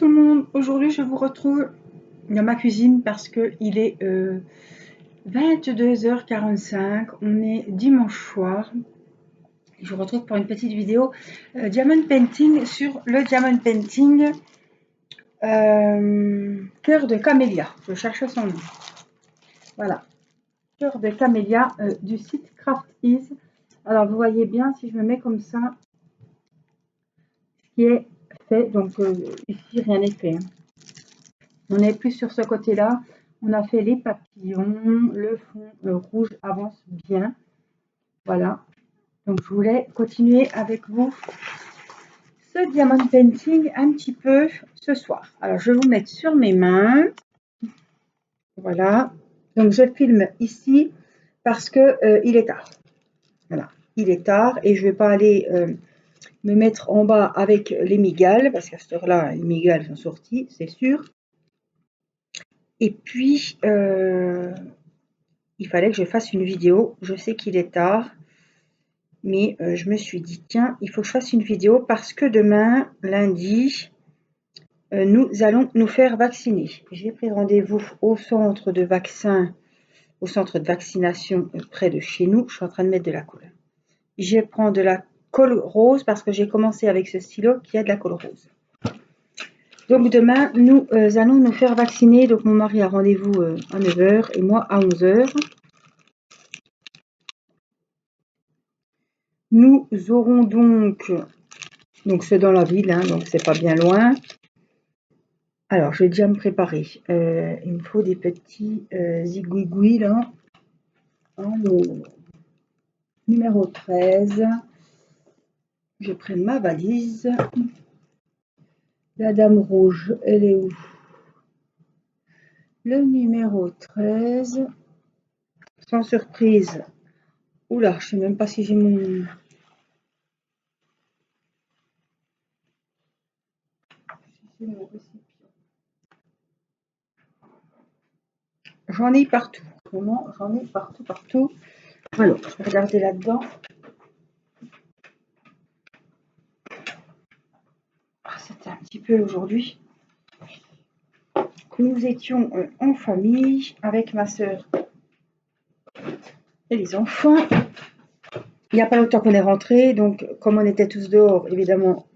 tout le monde, aujourd'hui je vous retrouve dans ma cuisine parce que il est 22h45, on est dimanche soir. Je vous retrouve pour une petite vidéo diamond painting sur le diamond painting cœur de camélia, je cherche son nom. Voilà, cœur de camélia du site Craft Ease. Alors vous voyez bien si je me mets comme ça, ce qui est fait, donc ici rien n'est fait. On est plus sur ce côté-là. On a fait les papillons, le fond rouge avance bien. Voilà. Donc je voulais continuer avec vous ce diamond painting un petit peu ce soir. Alors je vais vous mettre sur mes mains. Voilà. Donc je filme ici parce que il est tard. Voilà. Il est tard et je ne vais pas aller me mettre en bas avec les migales parce qu'à cette heure-là, les migales sont sorties, c'est sûr. Et puis, il fallait que je fasse une vidéo. Je sais qu'il est tard, mais je me suis dit, tiens, il faut que je fasse une vidéo parce que demain, lundi, nous allons nous faire vacciner. J'ai pris rendez-vous au centre de vaccin, au centre de vaccination près de chez nous. Je suis en train de mettre de la colle. Je prends de la colle rose parce que j'ai commencé avec ce stylo qui a de la colle rose. Donc demain, nous allons nous faire vacciner. Donc mon mari a rendez-vous à 9h et moi à 11h. Nous aurons donc c'est dans la ville, hein, donc c'est pas bien loin. Alors je vais déjà me préparer. Il me faut des petits zigouigouis là. Le numéro 13. Je prends ma valise. La dame rouge, elle est où? Le numéro 13. Sans surprise. Oula, je sais même pas si j'ai mon... J'en ai partout. Vraiment, j'en ai partout. Alors, je vais regarder là-dedans. C'était un petit peu aujourd'hui. Nous étions en famille avec ma soeur et les enfants. Il n'y a pas longtemps qu'on est rentré, donc comme on était tous dehors, évidemment,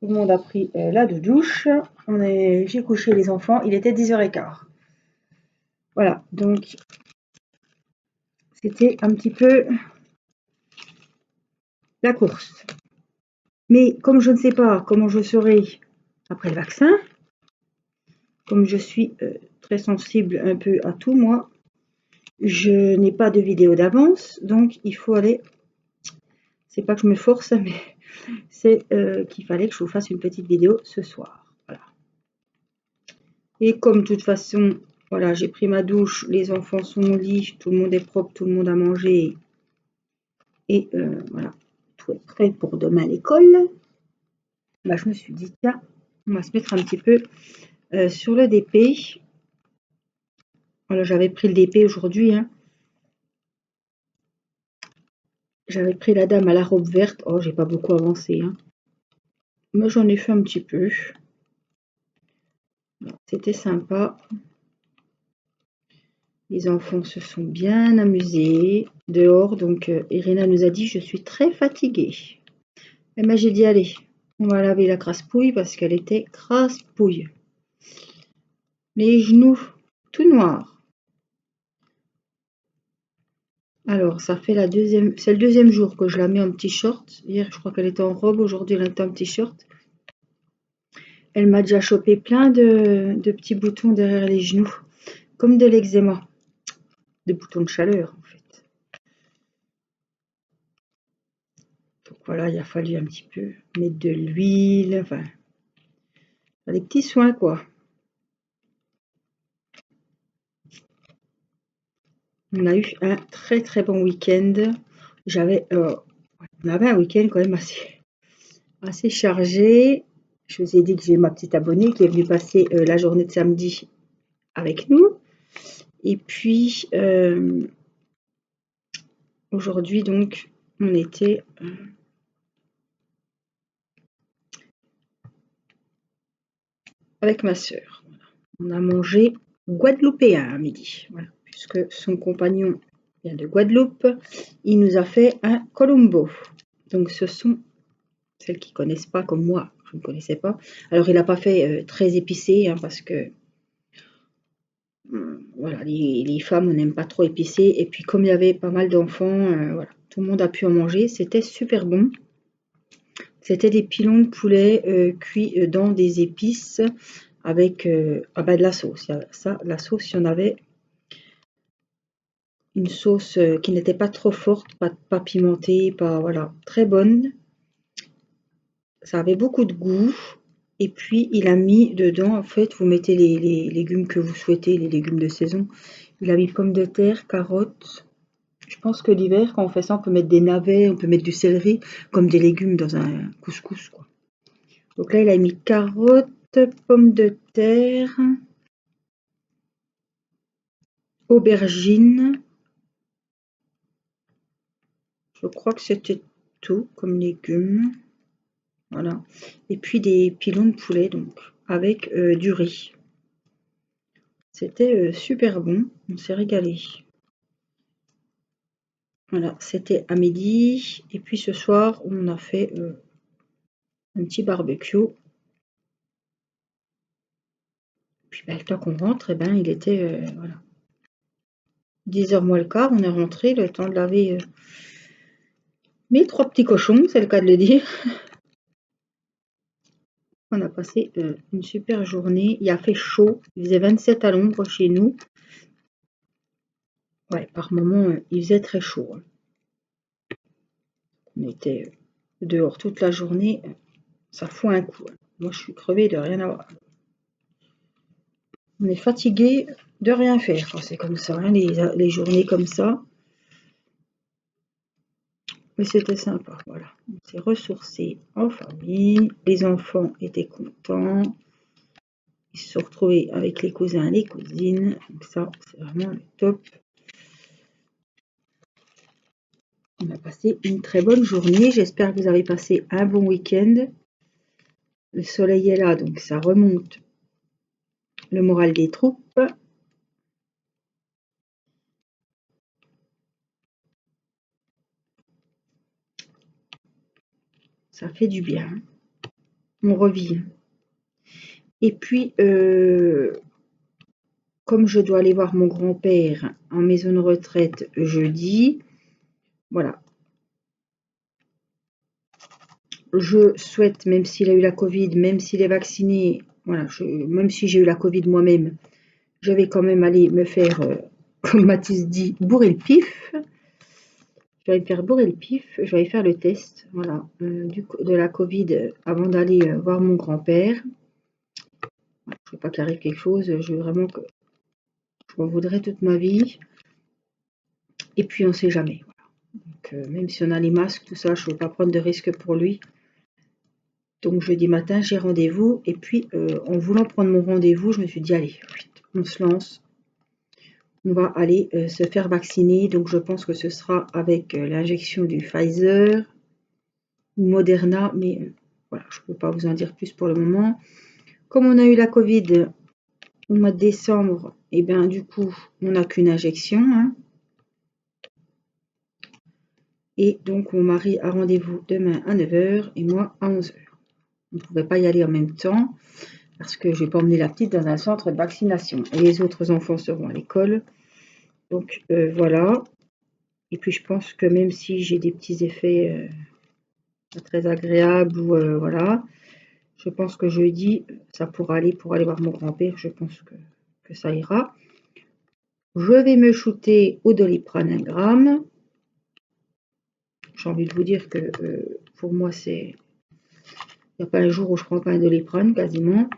tout le monde a pris la douche. J'ai couché les enfants, il était 10h15. Voilà, donc c'était un petit peu la course. Mais comme je ne sais pas comment je serai après le vaccin, comme je suis très sensible un peu à tout, moi, je n'ai pas de vidéo d'avance, donc il faut aller... C'est pas que je me force, mais c'est qu'il fallait que je vous fasse une petite vidéo ce soir. Voilà. Et comme de toute façon, voilà, j'ai pris ma douche, les enfants sont au lit, tout le monde est propre, tout le monde a mangé. Et voilà, tout est prêt pour demain à l'école. Bah, je me suis dit, tiens, on va se mettre un petit peu sur le DP. Voilà, j'avais pris le DP aujourd'hui. Hein. J'avais pris la dame à la robe verte. Oh, j'ai pas beaucoup avancé. Hein. Moi, j'en ai fait un petit peu. C'était sympa. Les enfants se sont bien amusés dehors. Donc, Irina nous a dit, je suis très fatiguée. Et moi, j'ai dit, allez, on va laver la crasse-pouille parce qu'elle était crasse-pouille. Les genoux tout noirs. Alors, ça fait c'est le deuxième jour que je la mets en petit short. Hier, je crois qu'elle était en robe. Aujourd'hui, elle était en petit short. Elle m'a déjà chopé plein de petits boutons derrière les genoux. Comme de l'eczéma. Des boutons de chaleur, en fait. Donc voilà, il a fallu un petit peu mettre de l'huile. Enfin, des petits soins, quoi. On a eu un très très bon week-end. On avait un week-end quand même assez chargé. Je vous ai dit que j'ai ma petite abonnée qui est venue passer la journée de samedi avec nous. Et puis, aujourd'hui, donc, on était... avec ma sœur. On a mangé guadeloupéen à midi, voilà, puisque son compagnon vient de Guadeloupe, il nous a fait un colombo. Donc ce sont celles qui ne connaissent pas comme moi, je ne connaissais pas. Alors il n'a pas fait très épicé, hein, parce que voilà, les femmes on n'aime pas trop épicé. Et puis comme il y avait pas mal d'enfants, voilà, tout le monde a pu en manger. C'était super bon. C'était des pilons de poulet cuits dans des épices avec de la sauce. Ça, la sauce, il y en avait une sauce qui n'était pas trop forte, pas pimentée, pas voilà, très bonne. Ça avait beaucoup de goût. Et puis il a mis dedans, en fait, vous mettez les légumes que vous souhaitez, les légumes de saison. Il a mis pommes de terre, carottes. Je pense que l'hiver, quand on fait ça, on peut mettre des navets, on peut mettre du céleri, comme des légumes dans un couscous, quoi. Donc là, il a mis carottes, pommes de terre, aubergines. Je crois que c'était tout comme légumes. Voilà. Et puis des pilons de poulet, donc, avec du riz. C'était super bon, on s'est régalé. Voilà, c'était à midi. Et puis ce soir, on a fait un petit barbecue. Puis le temps qu'on rentre, il était voilà, 10h moins le quart, on est rentré, le temps de laver mes 3 petits cochons, c'est le cas de le dire. On a passé une super journée. Il a fait chaud, il faisait 27 à l'ombre chez nous. Ouais, par moments, il faisait très chaud, hein. On était dehors toute la journée, ça fout un coup, hein. Moi, je suis crevée de rien avoir. On est fatigué de rien faire quand c'est comme ça, hein, les journées comme ça. Mais c'était sympa, voilà. On s'est ressourcés en famille, les enfants étaient contents. Ils se sont retrouvés avec les cousins et les cousines. Donc ça, c'est vraiment le top. On a passé une très bonne journée. J'espère que vous avez passé un bon week-end. Le soleil est là, donc ça remonte le moral des troupes. Ça fait du bien. On revient. Et puis, comme je dois aller voir mon grand-père en maison de retraite jeudi, voilà. Je souhaite, même s'il a eu la Covid, même s'il est vacciné, voilà, même si j'ai eu la Covid moi-même, je vais quand même aller me faire, comme Mathis dit, bourrer le pif. Je vais me faire bourrer le pif, je vais aller faire le test, voilà, de la Covid avant d'aller voir mon grand-père. Je ne veux pas qu'il arrive quelque chose, je veux vraiment que je m'en voudrais toute ma vie. Et puis on ne sait jamais, voilà. Donc, même si on a les masques, tout ça, je ne veux pas prendre de risques pour lui. Donc jeudi matin, j'ai rendez-vous. Et puis, en voulant prendre mon rendez-vous, je me suis dit, allez, on se lance. On va aller se faire vacciner. Donc je pense que ce sera avec l'injection du Pfizer ou Moderna. Mais voilà, je ne peux pas vous en dire plus pour le moment. Comme on a eu la Covid au mois de décembre, et bien du coup, on n'a qu'une injection, hein. Et donc mon mari a rendez-vous demain à 9h et moi à 11h. On ne pouvait pas y aller en même temps parce que je ne vais pas emmener la petite dans un centre de vaccination. Et les autres enfants seront à l'école. Donc voilà. Et puis je pense que même si j'ai des petits effets pas très agréables ou voilà, je pense que jeudi, ça pourra aller pour aller voir mon grand-père. Je pense que ça ira. Je vais me shooter au Doliprane 1 gramme. J'ai envie de vous dire que pour moi, il n'y a pas un jour où je ne prends pas un Doliprane quasiment.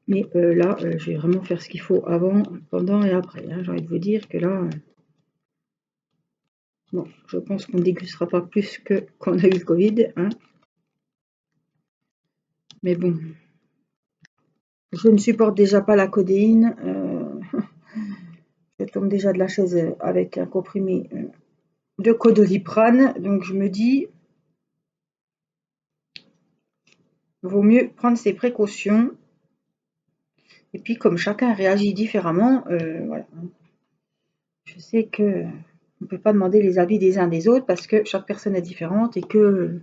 Mais là, je vais vraiment faire ce qu'il faut avant, pendant et après, hein. J'ai envie de vous dire que là, bon, je pense qu'on ne dégustera pas plus que quand on a eu le Covid, hein. Mais bon, je ne supporte déjà pas la codéine. Je tombe déjà de la chaise avec un comprimé de Codoliprane. Donc je me dis, vaut mieux prendre ses précautions. Et puis comme chacun réagit différemment, voilà. Je sais que on ne peut pas demander les avis des uns des autres parce que chaque personne est différente et que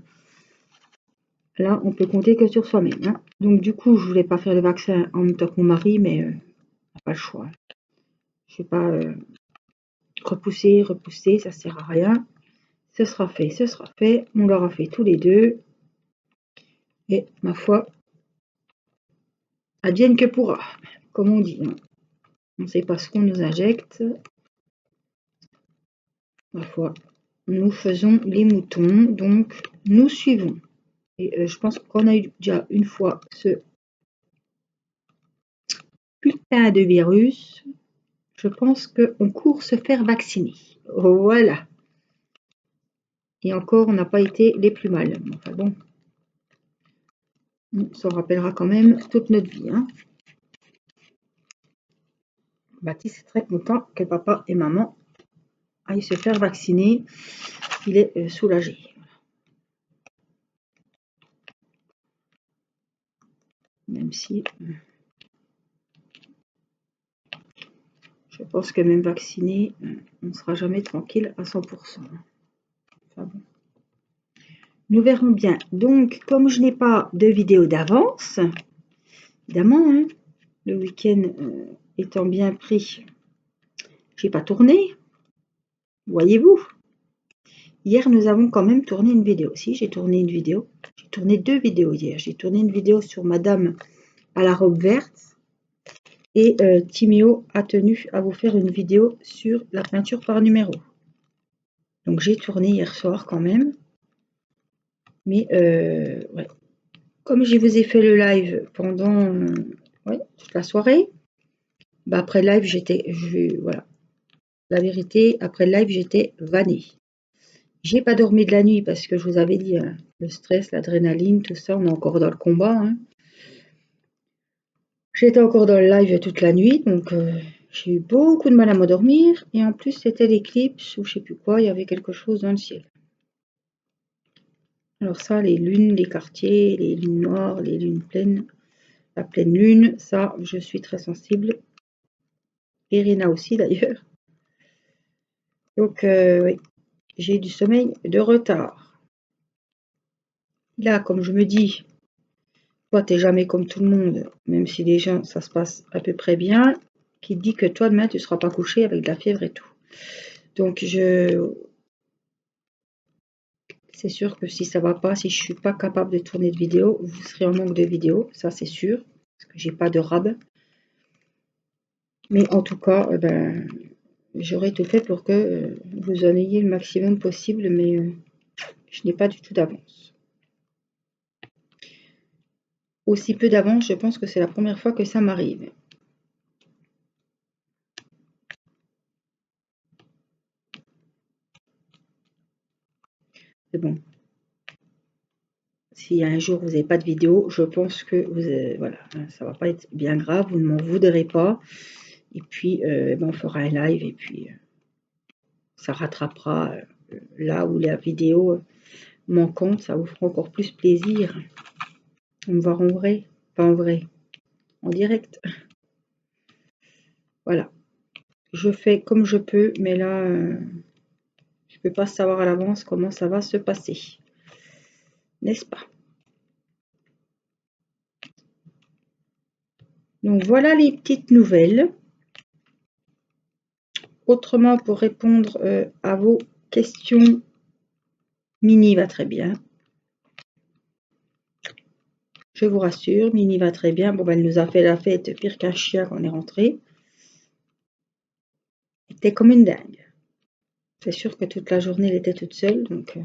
là, on peut compter que sur soi-même. Hein. Donc du coup, je voulais pas faire le vaccin en même temps que mon mari, mais on n'a pas le choix. Je ne vais pas repousser, ça sert à rien. Ce sera fait, ce sera fait. On l'aura fait tous les deux. Et ma foi, advienne que pourra, comme on dit. Hein. On ne sait pas ce qu'on nous injecte. Ma foi, nous faisons les moutons, donc nous suivons. Et je pense qu'on a eu déjà une fois ce putain de virus. Je pense qu'on court se faire vacciner. Voilà. Et encore, on n'a pas été les plus mal. Enfin bon, on s'en rappellera quand même toute notre vie. Hein. Baptiste est très content que papa et maman aillent se faire vacciner. Il est soulagé. Même si je pense que même vacciné, on ne sera jamais tranquille à 100%. Enfin bon. Nous verrons bien. Donc, comme je n'ai pas de vidéo d'avance, évidemment, hein, le week-end étant bien pris, j'ai pas tourné. Voyez-vous. Hier, nous avons quand même tourné une vidéo. Si, j'ai tourné une vidéo. J'ai tourné 2 vidéos hier. J'ai tourné une vidéo sur Madame à la robe verte. Et Timéo a tenu à vous faire une vidéo sur la peinture par numéro. Donc j'ai tourné hier soir quand même. Mais ouais. Comme je vous ai fait le live pendant toute la soirée, bah après le live, voilà. La vérité, après le live, j'étais vannée. J'ai pas dormi de la nuit parce que je vous avais dit, hein, le stress, l'adrénaline, tout ça, on est encore dans le combat. Hein. J'étais encore dans le live toute la nuit, donc j'ai eu beaucoup de mal à m'endormir. Et en plus, c'était l'éclipse ou je sais plus quoi, il y avait quelque chose dans le ciel. Alors ça, les lunes, les quartiers, les lunes noires, les lunes pleines, la pleine lune, ça, je suis très sensible. Irina aussi d'ailleurs. Donc, oui, j'ai du sommeil de retard. Là, comme je me dis, toi, t'es jamais comme tout le monde, même si les gens, ça se passe à peu près bien, qui te dit que toi, demain, tu ne seras pas couché avec de la fièvre et tout. Donc, c'est sûr que si ça va pas, si je suis pas capable de tourner de vidéo, vous serez en manque de vidéos, ça c'est sûr, parce que j'ai pas de rab. Mais en tout cas, j'aurai tout fait pour que vous en ayez le maximum possible, mais je n'ai pas du tout d'avance. Aussi peu d'avance, je pense que c'est la première fois que ça m'arrive. Mais bon, si un jour vous n'avez pas de vidéo, je pense que voilà, ça va pas être bien grave, vous ne m'en voudrez pas. Et puis, on fera un live et puis ça rattrapera là où la vidéo manquante, ça vous fera encore plus plaisir. On me voir en vrai, pas en vrai, en direct. Voilà, je fais comme je peux, mais là, je peux pas savoir à l'avance comment ça va se passer, n'est-ce pas? Donc voilà les petites nouvelles. Autrement, pour répondre à vos questions, Mini va très bien. Je vous rassure, Mini va très bien. Bon, ben, elle nous a fait la fête pire qu'un chien quand on est rentré. Elle était comme une dingue. C'est sûr que toute la journée, elle était toute seule. Donc,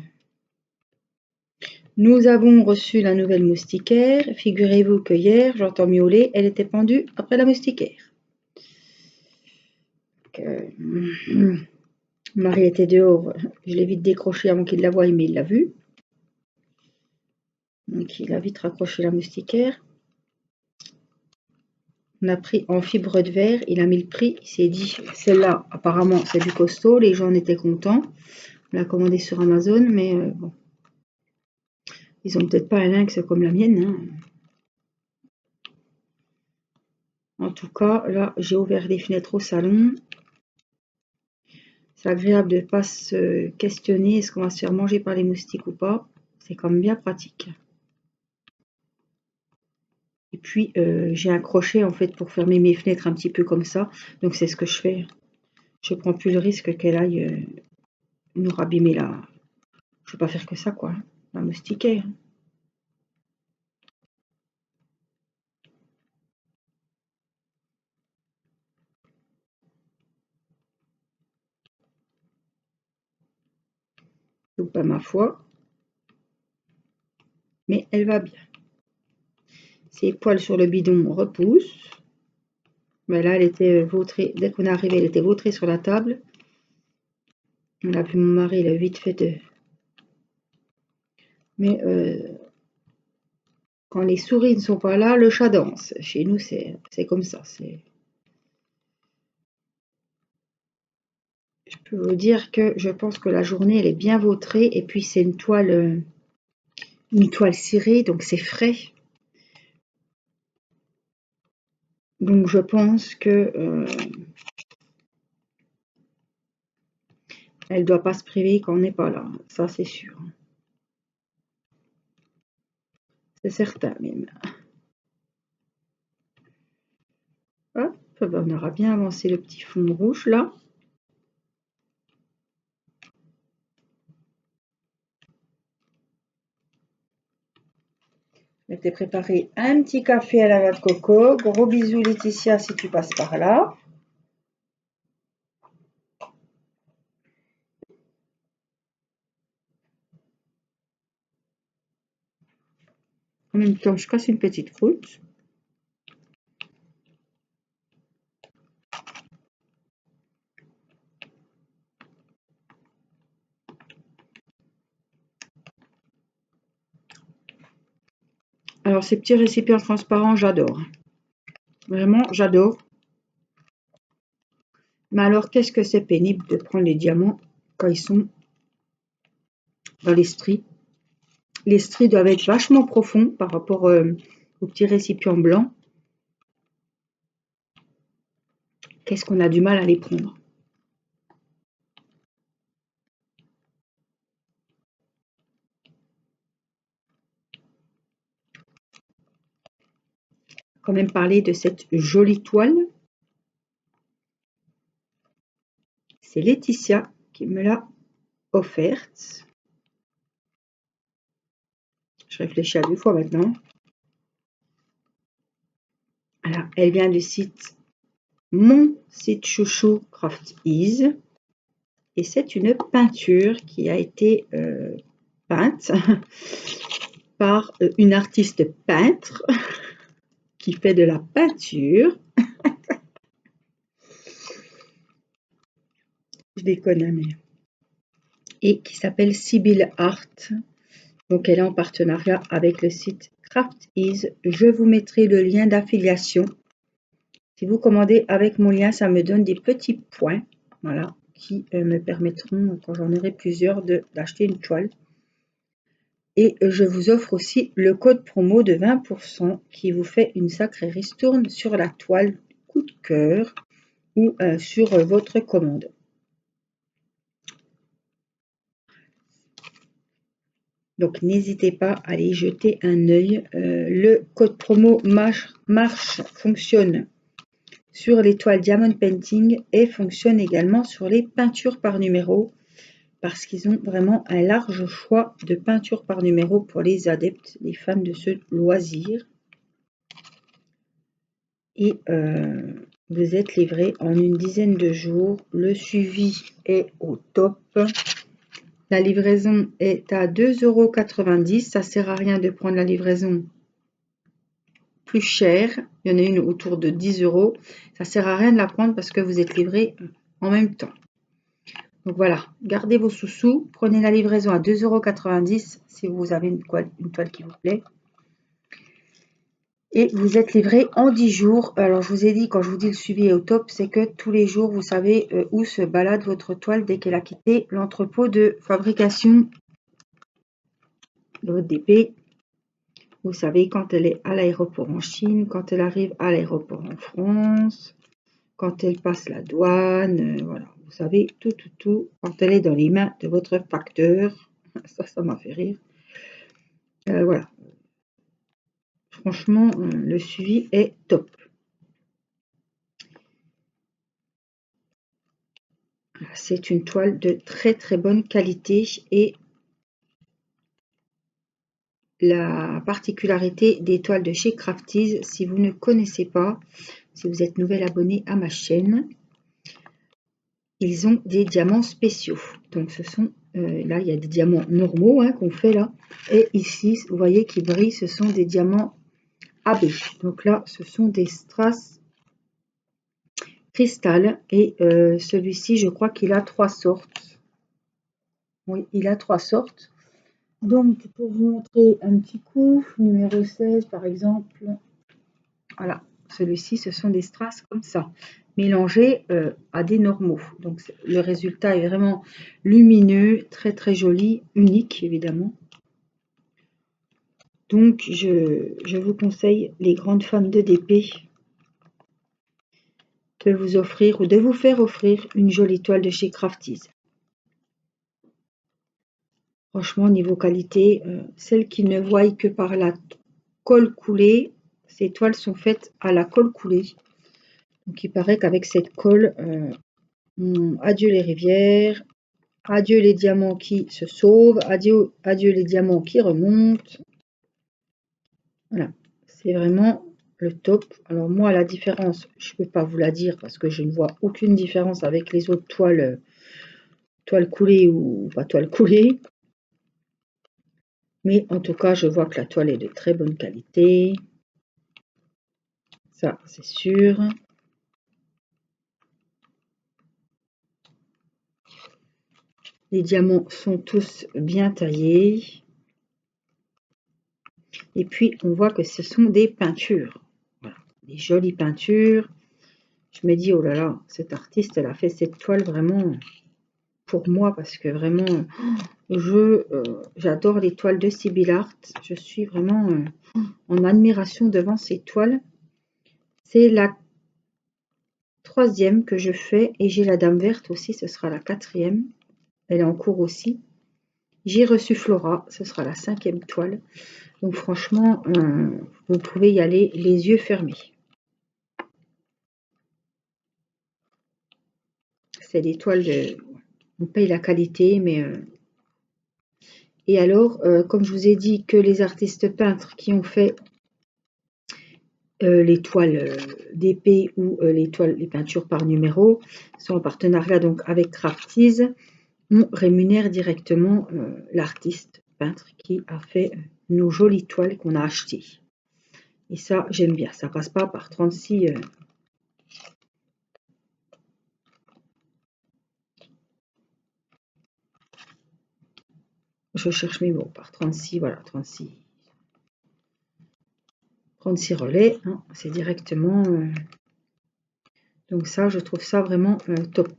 nous avons reçu la nouvelle moustiquaire. Figurez-vous que hier, j'entends miauler, elle était pendue après la moustiquaire. Donc, Marie était dehors. Je l'ai vite décroché avant qu'il la voie, mais il l'a vu. Donc, il a vite raccroché la moustiquaire. On a pris en fibre de verre, il a mis le prix, il s'est dit, celle-là, apparemment, c'est du costaud, les gens en étaient contents. On l'a commandé sur Amazon, mais bon. Ils ont peut-être pas un lynx comme la mienne. Hein. En tout cas, là, j'ai ouvert les fenêtres au salon. C'est agréable de ne pas se questionner, est-ce qu'on va se faire manger par les moustiques ou pas. C'est quand même bien pratique. Et puis, j'ai un crochet en fait pour fermer mes fenêtres un petit peu comme ça. Donc, c'est ce que je fais. Je prends plus le risque qu'elle aille nous rabîmer là. Je ne vais pas faire que ça, quoi. La moustiquaire. Donc, pas ma foi. Mais elle va bien. Ses poils sur le bidon repoussent. Mais là, elle était vautrée. Dès qu'on est arrivé, elle était vautrée sur la table. On a vu mon mari, il a vite fait de... Mais quand les souris ne sont pas là, le chat danse. Chez nous, c'est comme ça. Je peux vous dire que je pense que la journée, elle est bien vautrée. Et puis, c'est une toile cirée, donc c'est frais. Donc, je pense que elle doit pas se priver quand on n'est pas là. Ça, c'est sûr. C'est certain, même. Hop, on aura bien avancé le petit fond rouge, là. Je m'étais préparé un petit café à la noix de coco. Gros bisous, Laetitia, si tu passes par là. En même temps, je casse une petite croûte. Alors, ces petits récipients transparents, j'adore. Vraiment, j'adore. Mais alors, qu'est-ce que c'est pénible de prendre les diamants quand ils sont dans les stries. Les stries doivent être vachement profonds par rapport aux petits récipients blancs. Qu'est-ce qu'on a du mal à les prendre? Quand même parler de cette jolie toile. C'est Laetitia qui me l'a offerte. Je réfléchis à 2 fois maintenant. Alors, elle vient du site Mon Site Chouchou Craft Ease. Et c'est une peinture qui a été peinte par une artiste peintre qui fait de la peinture. Je déconne, mais... Et qui s'appelle Sibylle Art. Donc, elle est en partenariat avec le site Craft Ease. Je vous mettrai le lien d'affiliation. Si vous commandez avec mon lien, ça me donne des petits points, voilà, qui me permettront, quand j'en aurai plusieurs, d'acheter une toile. Et je vous offre aussi le code promo de 20% qui vous fait une sacrée ristourne sur la toile coup de cœur ou sur votre commande. Donc, n'hésitez pas à aller jeter un œil. Le code promo fonctionne sur les toiles Diamond Painting et fonctionne également sur les peintures par numéro parce qu'ils ont vraiment un large choix de peintures par numéro pour les adeptes, les fans de ce loisir. Et vous êtes livré en une dizaine de jours. Le suivi est au top. La livraison est à 2,90 €. Ça ne sert à rien de prendre la livraison plus chère. Il y en a une autour de 10 €. Ça ne sert à rien de la prendre parce que vous êtes livré en même temps. Donc voilà, gardez vos sous-sous. Prenez la livraison à 2,90 € si vous avez une toile qui vous plaît. Et vous êtes livré en 10 jours. Alors, je vous ai dit, quand je vous dis le suivi est au top, c'est que tous les jours, vous savez où se balade votre toile dès qu'elle a quitté l'entrepôt de fabrication de votre DP. Vous savez, quand elle est à l'aéroport en Chine, quand elle arrive à l'aéroport en France, quand elle passe la douane, voilà. Vous savez, tout, quand elle est dans les mains de votre facteur. Ça m'a fait rire. Voilà. Franchement, le suivi est top. C'est une toile de très bonne qualité et la particularité des toiles de chez Crafties, si vous ne connaissez pas, si vous êtes nouvel abonné à ma chaîne, ils ont des diamants spéciaux. Donc ce sont, là il y a des diamants normaux qu'on fait là, et ici vous voyez qui brillent, ce sont des diamants AB. Donc là ce sont des strass cristal et celui-ci je crois qu'il a 3 sortes. Oui, il a 3 sortes. Donc pour vous montrer un petit coup, numéro 16 par exemple, voilà, celui-ci ce sont des strass comme ça, mélangés à des normaux. Donc le résultat est vraiment lumineux, très joli, unique évidemment. Donc je vous conseille, les grandes femmes de DP, de vous offrir ou de vous faire offrir une jolie toile de chez Crafties. Franchement, niveau qualité, celles qui ne voient que par la colle coulée, ces toiles sont faites à la colle coulée. Donc il paraît qu'avec cette colle, adieu les rivières, adieu les diamants qui se sauvent, adieu les diamants qui remontent. Voilà, c'est vraiment le top. Alors moi, la différence, je ne peux pas vous la dire parce que je ne vois aucune différence avec les autres toiles, toiles coulées ou pas toiles coulées. Mais en tout cas, je vois que la toile est de très bonne qualité. Ça, c'est sûr. Les diamants sont tous bien taillés. Et puis, on voit que ce sont des peintures. Voilà, des jolies peintures. Je me dis, oh là là, cette artiste, elle a fait cette toile vraiment pour moi parce que vraiment, j'adore les toiles de Sibyl Art. Je suis vraiment en admiration devant ces toiles. C'est la 3e que je fais et j'ai la Dame verte aussi, ce sera la 4e. Elle est en cours aussi. J'ai reçu Flora, ce sera la 5e toile. Donc franchement, vous pouvez y aller les yeux fermés. C'est des toiles de... On paye la qualité, mais... Et alors, comme je vous ai dit que les artistes peintres qui ont fait les toiles d'épée ou les peintures par numéro sont en partenariat donc avec Crafties, on rémunère directement l'artiste peintre qui a fait nos jolies toiles qu'on a achetées. Et ça, j'aime bien. Ça passe pas par 36... Je cherche mes mots. Par 36, voilà, 36 relais. Hein, c'est directement... donc ça, je trouve ça vraiment top.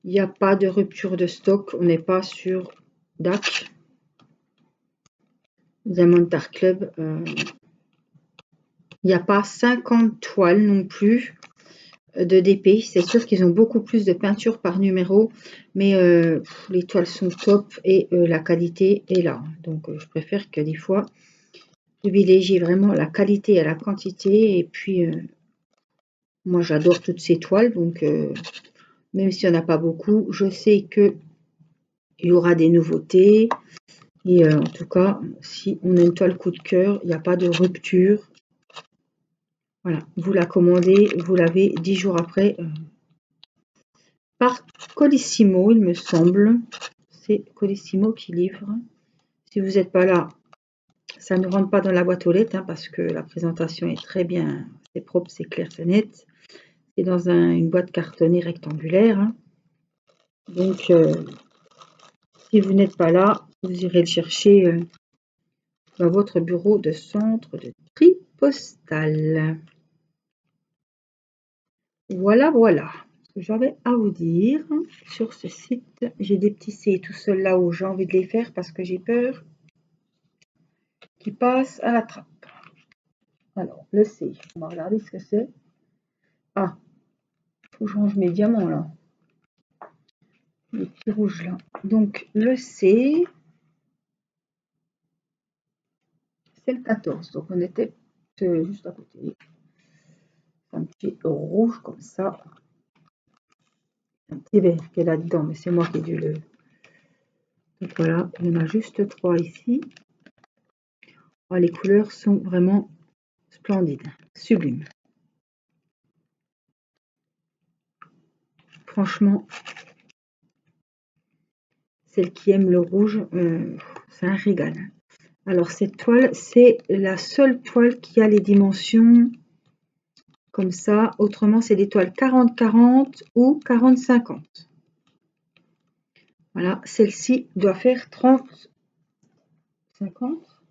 Il n'y a pas de rupture de stock. On n'est pas sur DAC. Diamond Art Club. Il n'y a pas 50 toiles non plus de DP. C'est sûr qu'ils ont beaucoup plus de peinture par numéro, mais les toiles sont top et la qualité est là. Donc je préfère que des fois privilégier vraiment la qualité à la quantité. Et puis moi j'adore toutes ces toiles, donc même s'il n'y en a pas beaucoup, je sais que il y aura des nouveautés. Et en tout cas, si on a une toile coup de cœur, il n'y a pas de rupture. Voilà, vous la commandez, vous l'avez 10 jours après par Colissimo, il me semble. C'est Colissimo qui livre. Si vous n'êtes pas là, ça ne rentre pas dans la boîte aux lettres parce que la présentation est très bien, c'est propre, c'est clair, c'est net. C'est dans une boîte cartonnée rectangulaire. Donc, si vous n'êtes pas là, vous irez le chercher dans votre bureau de centre de tri postal. Voilà, voilà ce que j'avais à vous dire sur ce site. J'ai des petits C tout seul là où j'ai envie de les faire parce que j'ai peur qui passe à la trappe. Alors, le C, on va regarder ce que c'est. Ah, faut que je range mes diamants là. Les petits rouges là. Donc, le C, c'est le 14. Donc, on était juste à côté. Un petit rouge comme ça. Un petit vert qui est là-dedans, mais c'est moi qui ai dû le... Donc voilà, il y en a juste 3 ici. Oh, les couleurs sont vraiment splendides, sublimes. Franchement, celle qui aime le rouge, c'est un régal. Alors cette toile, c'est la seule toile qui a les dimensions comme ça. Autrement, c'est des toiles 40-40 ou 40-50. Voilà, celle-ci doit faire 30, 50.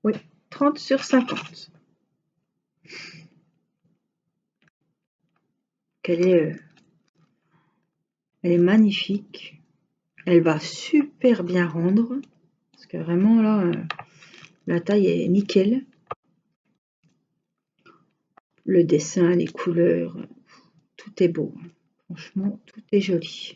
Oui, 30 sur 50. Elle est magnifique. Elle va super bien rendre. Parce que vraiment, là, la taille est nickel. Le dessin, les couleurs, tout est beau. Franchement, tout est joli.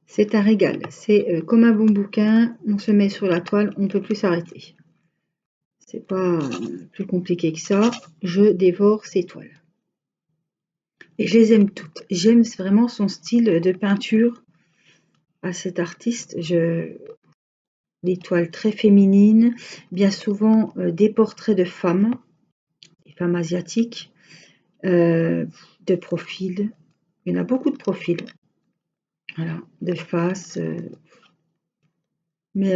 C'est un régal. C'est comme un bon bouquin. On se met sur la toile, on ne peut plus s'arrêter. C'est pas plus compliqué que ça. Je dévore ces toiles. Et je les aime toutes. J'aime vraiment son style de peinture à cet artiste. Des toiles très féminines, bien souvent des portraits de femmes, des femmes asiatiques, de profil. Il y en a beaucoup de profils. Voilà, de face. Mais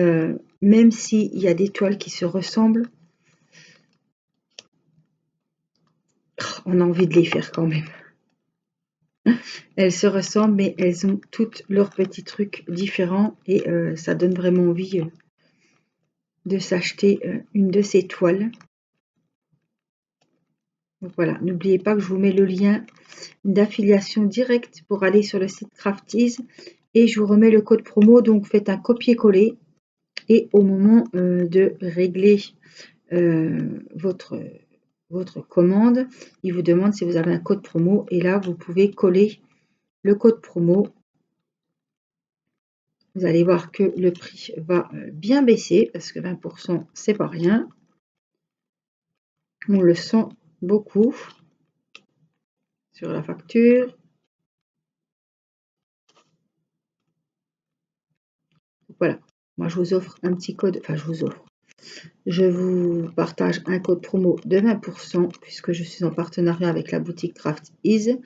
même s'il y a des toiles qui se ressemblent, on a envie de les faire quand même. Elles se ressemblent, mais elles ont toutes leurs petits trucs différents et ça donne vraiment envie de s'acheter une de ces toiles. Donc voilà, n'oubliez pas que je vous mets le lien d'affiliation directe pour aller sur le site Craftease et je vous remets le code promo. Donc faites un copier-coller et au moment de régler votre commande, il vous demande si vous avez un code promo et là vous pouvez coller le code promo. Vous allez voir que le prix va bien baisser parce que 20% c'est pas rien. On le sent beaucoup sur la facture. Voilà, moi je vous offre un petit code, enfin je vous partage un code promo de 20% puisque je suis en partenariat avec la boutique Craftease.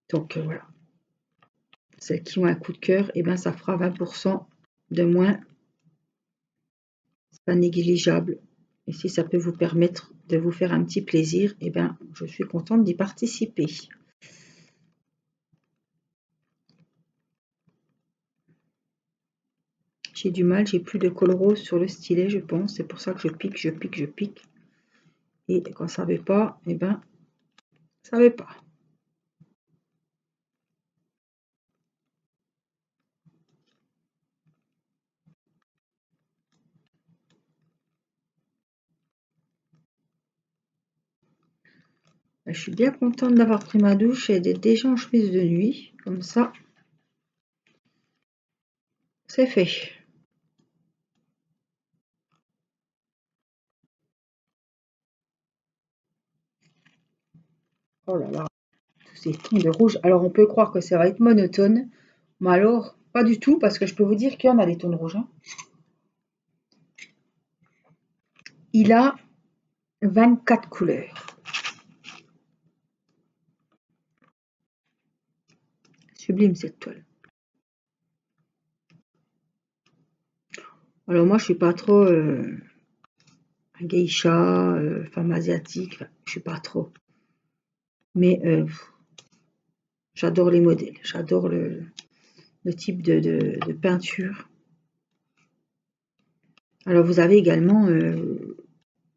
Donc voilà, celles qui ont un coup de cœur, et bien ça fera 20% de moins. C'est pas négligeable. Et si ça peut vous permettre de vous faire un petit plaisir, et bien je suis contente d'y participer. J'ai du mal, j'ai plus de colle rose sur le stylet, je pense. C'est pour ça que je pique, je pique, je pique. Et quand ça ne veut pas, et ben ça ne veut pas. Je suis bien contente d'avoir pris ma douche et d'être déjà en chemise de nuit. Comme ça, c'est fait. Oh là là, tous ces tons de rouge. Alors, on peut croire que ça va être monotone. Mais alors, pas du tout, parce que je peux vous dire qu'il y en a des tons de rouge. Hein. Il a 24 couleurs. Sublime cette toile. Alors moi, je suis pas trop un geisha, femme asiatique. Enfin, je suis pas trop. Mais j'adore les modèles. J'adore le type de peinture. Alors vous avez également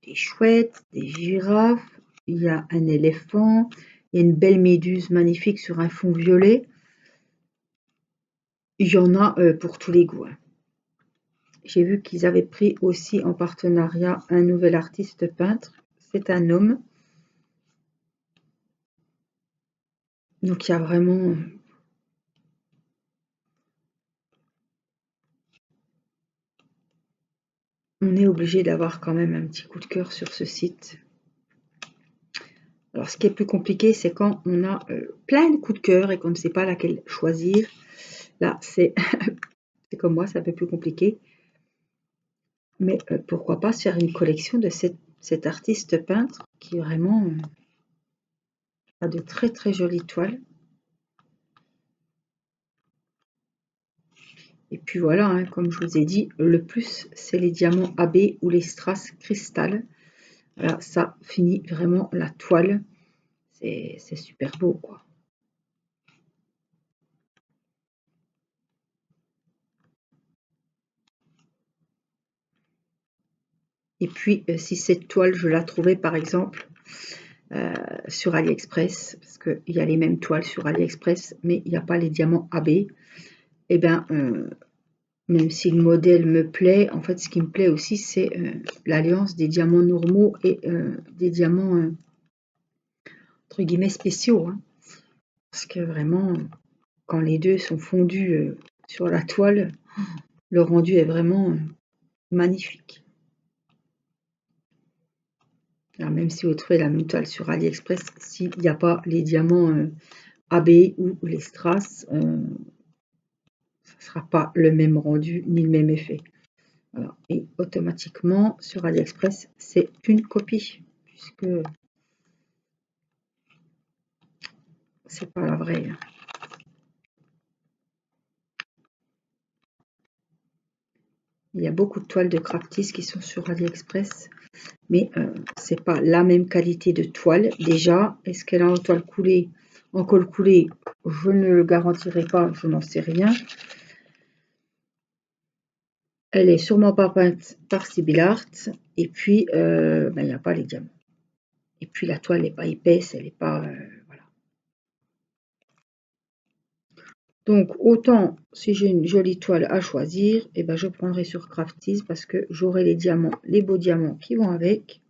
des chouettes, des girafes. Il y a un éléphant. Il y a une belle méduse magnifique sur un fond violet. Il y en a pour tous les goûts. J'ai vu qu'ils avaient pris aussi en partenariat un nouvel artiste peintre. C'est un homme. Donc il y a vraiment... On est obligé d'avoir quand même un petit coup de cœur sur ce site. Alors ce qui est plus compliqué, c'est quand on a plein de coups de cœur et qu'on ne sait pas laquelle choisir. Là, c'est comme moi, c'est un peu plus compliqué. Mais pourquoi pas se faire une collection de cet artiste peintre qui vraiment a de très très jolies toiles. Et puis voilà, hein, comme je vous ai dit, le plus c'est les diamants AB ou les strass cristal. Voilà, ça finit vraiment la toile. C'est super beau, quoi. Et puis, si cette toile, je la trouvais par exemple sur AliExpress, parce qu'il y a les mêmes toiles sur AliExpress, mais il n'y a pas les diamants AB, et bien, même si le modèle me plaît, en fait, ce qui me plaît aussi, c'est l'alliance des diamants normaux et des diamants, entre guillemets, spéciaux. Hein. Parce que vraiment, quand les deux sont fondus sur la toile, le rendu est vraiment magnifique. Alors, même si vous trouvez la même toile sur AliExpress, s'il n'y a pas les diamants AB ou les strass, ça ne sera pas le même rendu ni le même effet. Voilà. Et automatiquement, sur AliExpress, c'est une copie, puisque c'est pas la vraie. Il y a beaucoup de toiles de Crafties qui sont sur AliExpress, mais c'est pas la même qualité de toile. Déjà, est-ce qu'elle est en toile coulée, en colle coulée? Je ne le garantirai pas, je n'en sais rien. Elle est sûrement pas peinte par Sibyl Art. Et puis, il n'y a pas les diamants. Et puis, la toile n'est pas épaisse, elle n'est pas... voilà. Donc, autant, si j'ai une jolie toile à choisir, eh ben, je prendrai sur Crafties parce que j'aurai les diamants, les beaux diamants qui vont avec.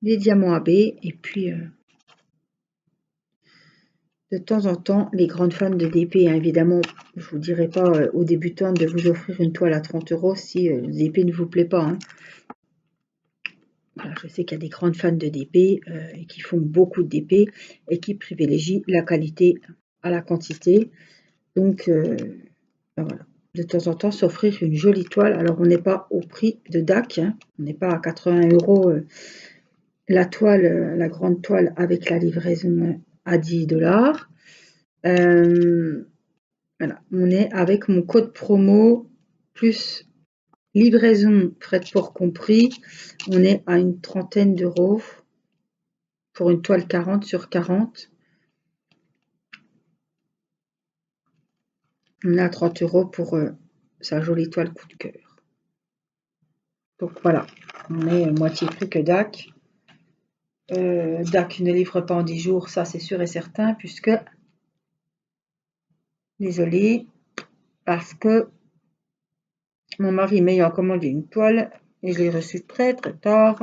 Les diamants AB. Et puis, de temps en temps, les grandes fans de DP, hein, évidemment, je ne vous dirai pas aux débutants de vous offrir une toile à 30 € si le DP ne vous plaît pas. Hein. Voilà, je sais qu'il y a des grandes fans de DP et qui font beaucoup de DP et qui privilégient la qualité à la quantité. Donc, ben voilà. De temps en temps, s'offrir une jolie toile. Alors, on n'est pas au prix de DAC, hein. On n'est pas à 80 € la toile, la grande toile avec la livraison à 10 $. Voilà, on est avec mon code promo plus livraison, frais de port compris, on est à une trentaine d'euros pour une toile 40 sur 40. On est à 30 € pour sa jolie toile coup de cœur. Donc voilà, on est moitié prix que DAC. DAC ne livre pas en 10 jours, ça c'est sûr et certain, puisque, désolé, parce que mon mari m'ayant commandé une toile et je l'ai reçue très très tard.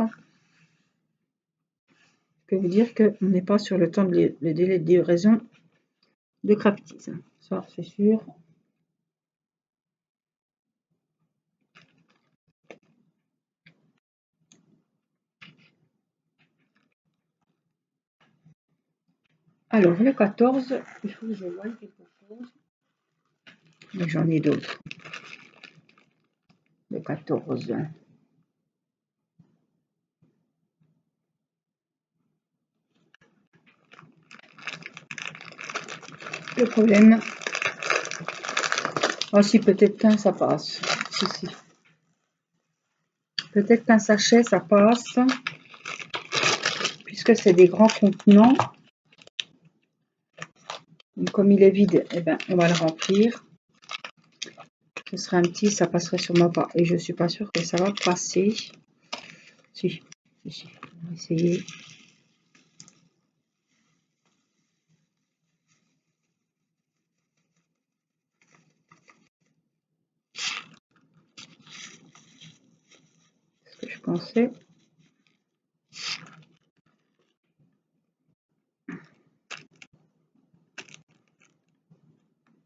Je peux vous dire qu'on n'est pas sur le temps de le délai de livraison de Crafties. Ça, c'est sûr. Alors, le 14, il faut que je voie quelque chose. Mais j'en ai d'autres. Le 14. Le problème... Ah si, peut-être qu'un, ça passe. Si. Peut-être qu'un sachet, ça passe. Puisque c'est des grands contenants. Donc, comme il est vide, eh ben, on va le remplir. Ce serait un petit, ça passerait sûrement pas. Et je suis pas sûre que ça va passer. Si. On va essayer. Ce que je pensais.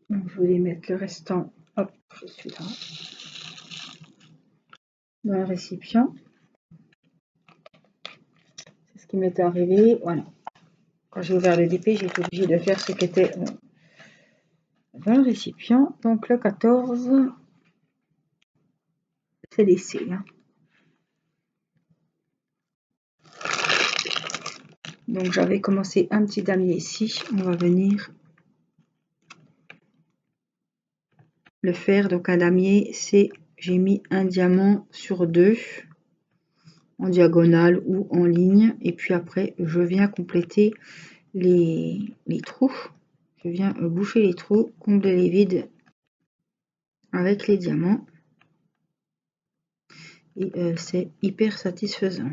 Donc, je voulais mettre le restant. Hop, je suis là. Dans le récipient. C'est ce qui m'était arrivé. Voilà. Quand j'ai ouvert le DP, j'ai été obligée de faire ce qui était dans le récipient. Donc le 14, c'est laissé. Hein. Donc j'avais commencé un petit damier ici. On va venir le faire. Donc un damier, c'est j'ai mis un diamant sur 2 en diagonale ou en ligne. Et puis après, je viens compléter les trous. Je viens boucher les trous, combler les vides avec les diamants. Et c'est hyper satisfaisant.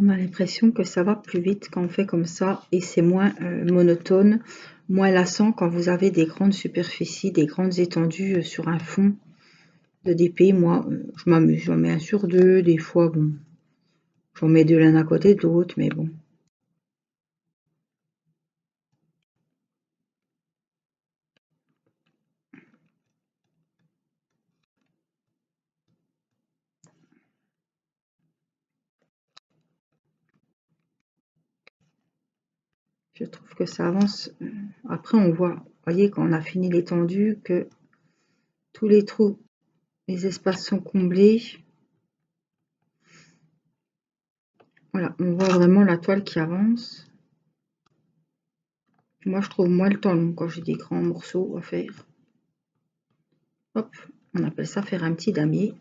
On a l'impression que ça va plus vite quand on fait comme ça et c'est moins monotone, moins lassant quand vous avez des grandes superficies, des grandes étendues sur un fond de DP. Moi, je m'amuse, j'en mets un sur 2, des fois, bon, j'en mets 2 l'un à côté de l'autre, mais bon. Je trouve que ça avance. Après, on voit, vous voyez, quand on a fini l'étendue, que tous les trous, les espaces sont comblés. Voilà, on voit vraiment la toile qui avance. Moi, je trouve moins le temps long quand j'ai des grands morceaux à faire. Hop, on appelle ça faire un petit damier.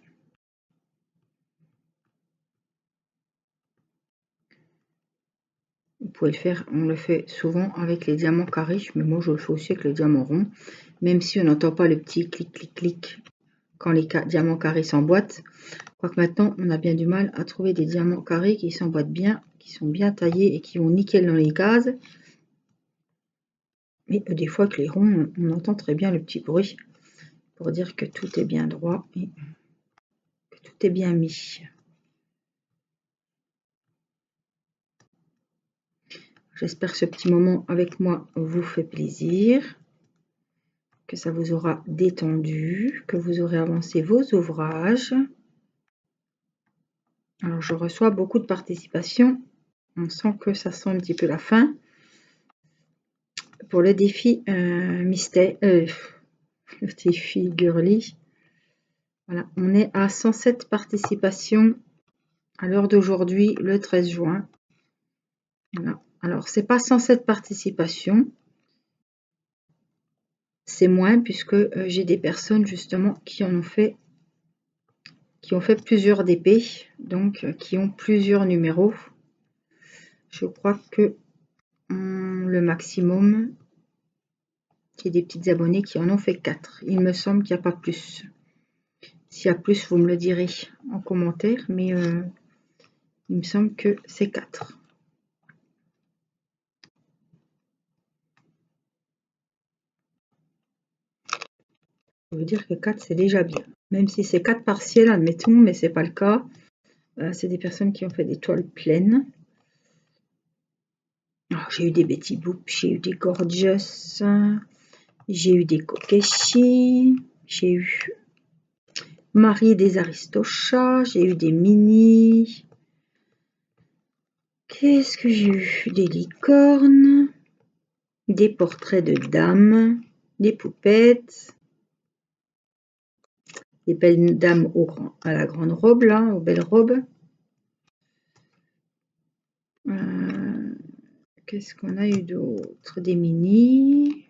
Vous pouvez le faire, on le fait souvent avec les diamants carrés, mais moi je le fais aussi avec les diamants ronds, même si on n'entend pas le petit clic clic clic quand les diamants carrés s'emboîtent. Quoique maintenant on a bien du mal à trouver des diamants carrés qui s'emboîtent bien, qui sont bien taillés et qui vont nickel dans les cases. Mais des fois que les ronds, on entend très bien le petit bruit pour dire que tout est bien droit et que tout est bien mis. J'espère que ce petit moment avec moi vous fait plaisir, que ça vous aura détendu, que vous aurez avancé vos ouvrages. Alors, je reçois beaucoup de participation. On sent que ça sent un petit peu la fin. Pour le défi mystère, le défi girly. Voilà, on est à 107 participations à l'heure d'aujourd'hui, le 13 juin. Voilà. Alors, c'est pas 107 participations. C'est moins puisque j'ai des personnes justement qui ont fait plusieurs DP, donc qui ont plusieurs numéros. Je crois que le maximum, c'est des petites abonnées qui en ont fait 4. Il me semble qu'il n'y a pas plus. S'il y a plus, vous me le direz en commentaire, mais il me semble que c'est 4. Je veux dire que 4, c'est déjà bien. Même si c'est 4 partiels, admettons, mais c'est pas le cas. C'est des personnes qui ont fait des toiles pleines. J'ai eu des Betty Boop, j'ai eu des Gorgeous, j'ai eu des Kokeshi, j'ai eu Marie des Aristochats, j'ai eu des Mini. Qu'est-ce que j'ai eu? Des licornes, des portraits de dames, des poupettes, des belles dames à la grande robe, là, aux belles robes. Qu'est-ce qu'on a eu d'autre? Des mini.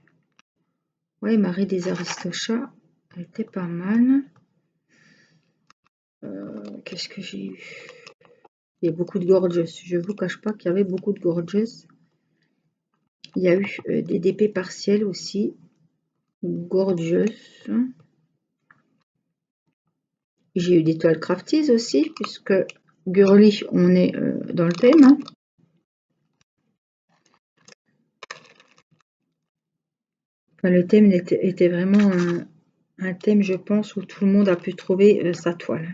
Ouais, Marie des Aristochats, elle était pas mal. Qu'est-ce que j'ai eu? Il y a beaucoup de gorgeous. Je ne vous cache pas qu'il y avait beaucoup de gorgeous. Il y a eu des DP partiels aussi. Gorgeous. J'ai eu des toiles crafties aussi, puisque girly, on est dans le thème. Hein. Enfin, le thème était vraiment un thème, je pense, où tout le monde a pu trouver sa toile.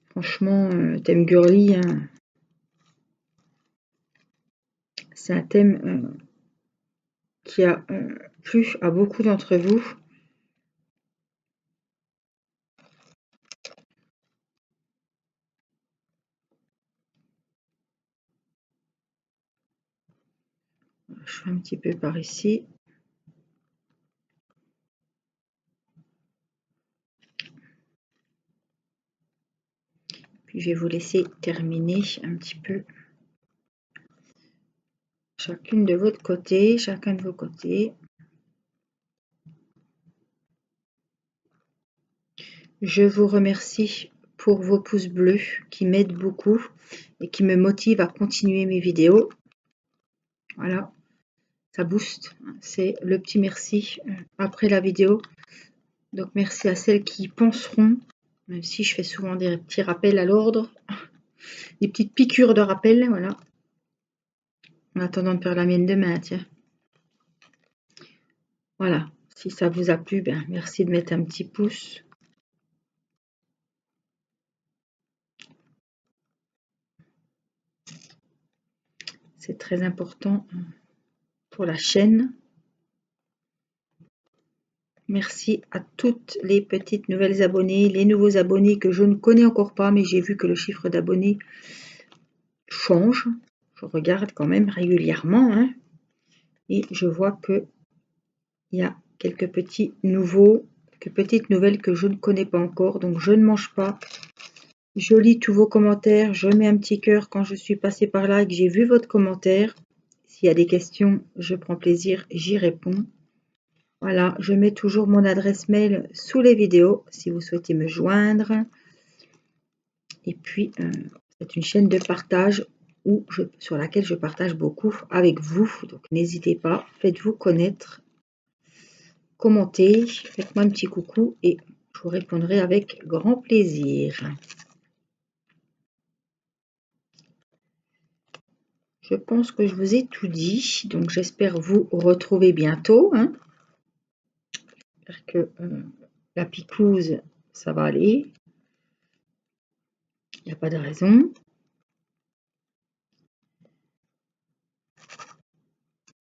Franchement, thème girly, hein, c'est un thème qui a plu à beaucoup d'entre vous. Je fais un petit peu par ici. Puis je vais vous laisser terminer un petit peu chacune de votre côté, chacun de vos côtés. Je vous remercie pour vos pouces bleus qui m'aident beaucoup et qui me motivent à continuer mes vidéos. Voilà, ça booste. C'est le petit merci après la vidéo. Donc merci à celles qui y penseront, même si je fais souvent des petits rappels à l'ordre, des petites piqûres de rappel, voilà. En attendant de faire la mienne demain, tiens. Voilà, si ça vous a plu, ben, merci de mettre un petit pouce. C'est très important pour la chaîne. Merci à toutes les petites nouvelles abonnées, les nouveaux abonnés que je ne connais encore pas, mais j'ai vu que le chiffre d'abonnés change. Je regarde quand même régulièrement, hein, et je vois que il y a quelques petits nouveaux, quelques petites nouvelles que je ne connais pas encore, donc je ne mange pas. Je lis tous vos commentaires, je mets un petit cœur quand je suis passée par là et que j'ai vu votre commentaire. S'il y a des questions, je prends plaisir, j'y réponds. Voilà, je mets toujours mon adresse mail sous les vidéos si vous souhaitez me joindre. Et puis, c'est une chaîne de partage sur laquelle je partage beaucoup avec vous. Donc, n'hésitez pas, faites-vous connaître, commentez, faites-moi un petit coucou et je vous répondrai avec grand plaisir. Je pense que je vous ai tout dit, donc j'espère vous retrouver bientôt. Hein. J'espère que la picouse, ça va aller. Il n'y a pas de raison.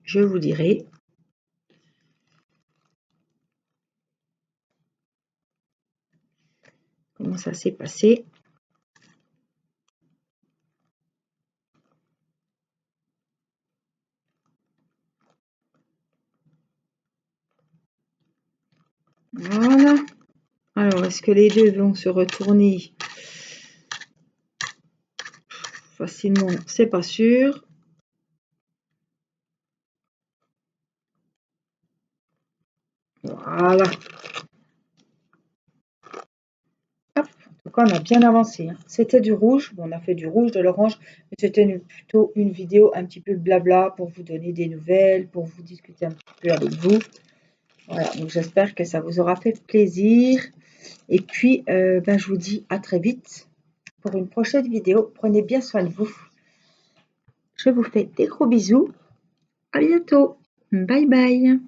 Je vous dirai. Comment ça s'est passé. Voilà. Alors, est-ce que les deux vont se retourner facilement? C'est pas sûr. Voilà. Hop. En tout cas, on a bien avancé. Hein. C'était du rouge. Bon, on a fait du rouge, de l'orange. Mais c'était plutôt une vidéo un petit peu blabla pour vous donner des nouvelles, pour vous discuter un petit peu avec vous. Voilà. Donc, j'espère que ça vous aura fait plaisir. Et puis, ben, je vous dis à très vite pour une prochaine vidéo. Prenez bien soin de vous. Je vous fais des gros bisous. À bientôt. Bye bye.